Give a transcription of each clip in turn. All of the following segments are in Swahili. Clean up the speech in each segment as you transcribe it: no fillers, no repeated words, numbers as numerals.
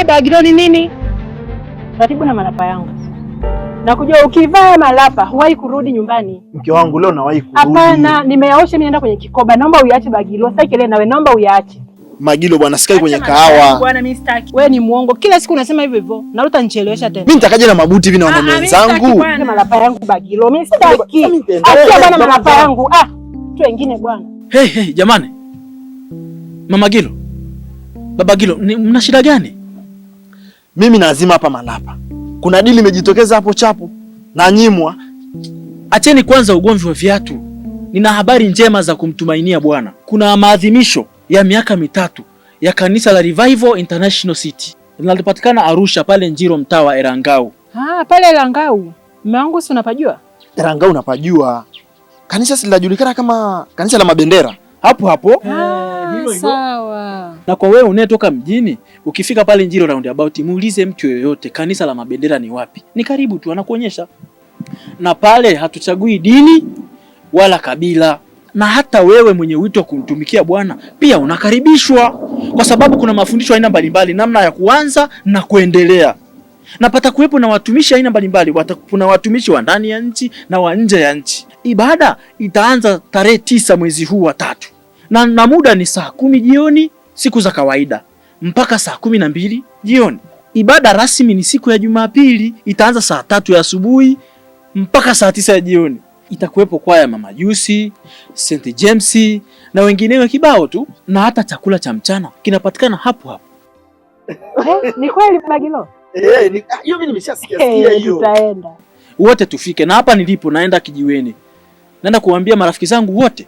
Bagilo ni nini? Karibu na malapa yangu. Na kujua ukivaa malapa huwahi kurudi nyumbani. Mke wangu leo nawahi kurudi. Hapana, nimeyaosha mimi naenda kwenye kikoba. Naomba uiache Bagilo. Sasa kile nawe naomba uiache. Magilo bwana, sikai kwenye kahawa. Bwana mimi sitaki. Wewe ni muongo. Kila siku unasema hivyo hivyo. Na utanichelewesha tena. Mimi nitakaje na mabuti hivi na wanaume wenzangu? Malapa yangu Bagilo. Mimi sitaki. Acha bwana malapa yangu. Tu wengine bwana. Hey, jamani. Mama Gilo. Baba Gilo, mna shida gani? Mimi nazima hapa malapa. Kuna dili imejitokeza hapo chapu. Na nyimwa. Acheni kwanza ugomvi wa viatu. Nina habari njema za kumtumainia Bwana. Kuna maadhimisho ya miaka 3 ya kanisa la Revival International City. Linalopatikana Arusha pale Njiro, mtaa wa Erangau. Pale Erangau. Mume wangu si unapajua? Erangau unapajua. Kanisa linajulikana kama kanisa la mabendera. Hapo hapo. Hilo. Sawa. Na kwa wewe unayetoka mjini, ukifika pale Njiro roundabout, muulize mtu yoyote kanisa la mabendera ni wapi. Ni karibu tu, anakuonyesha. Na pale hatuchagui dini wala kabila. Na hata wewe mwenye wito wa kumtumikia Bwana pia unakaribishwa, kwa sababu kuna mafundisho aina mbalimbali, namna ya kuanza na kuendelea. Na pata kuwepo na watumishi aina mbalimbali. Kuna watumishi wa ndani ya nchi na wa nje ya nchi. Ibada itaanza tarehe 9 mwezi huu wa 3. Na muda ni saa 10 jioni siku za kawaida mpaka saa 12 jioni. Ibada rasmi ni siku ya Jumapili, itaanza saa 3 ya asubuhi mpaka saa 9 ya jioni. Itakuwepo kwaya Mama Jusi, St. James na wengineo kibao tu, na hata chakula cha mchana kinapatikana hapo hapo. Ni kweli Bagilo? Hiyo mimi nimeshasikia hiyo. Tutaenda. Wote tufike, na hapa nilipo naenda kijiweni. Naenda kuambia marafiki zangu wote,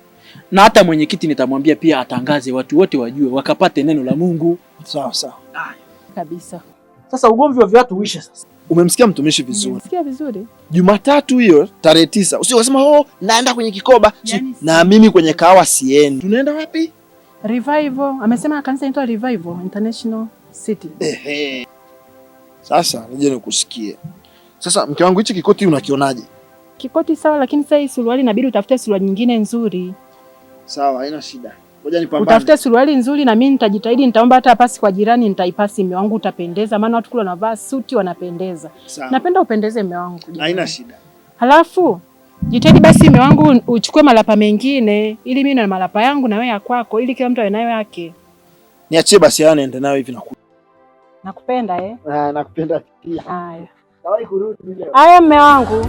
na hata mwenyekiti nitamwambia pia atangaze, watu wote wajue, wakapate neno la Mungu. Sawa. Kabisa. Sasa ugomvi wa viatu uishe sasa. Umemsikia mtumishi vizuri. Nimesikia vizuri. Jumatatu hiyo tarehe 9. Usiwasema naenda kwenye kikoba. Na mimi kwenye kahawa siendi. Tunaenda wapi? Revival. Amesema kanisa inaitwa Revival International City. Sasa nije nikusikie. Sasa mke wangu, hichi kikoti unakionaje? Kikoti sawa, lakini sasa hii suruali inabidi utafute suruali nyingine nzuri. Sawa, haina shida. Ngoja nipambane. Utafute suruali nzuri na mimi nitajitahidi, nitaomba hata pasi kwa jirani nitaipasi. Mume wangu utapendeza, maana watu kule wanavaa suti wanapendeza. Sawa. Napenda upendeze mume wangu. Haina shida. Halafu jitahidi basi mume wangu uchukue malapa mengine ili mimi na malapa yangu na wewe ya kwako, ili kila mtu awe nayo yake. Niachie basi anaende nayo hivi Nakupenda nakupenda pia. Haya. Tawai kurudi leo. Haya mume wangu.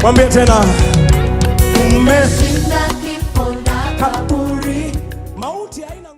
Mwambie tena umeshinda kifo na kaburi.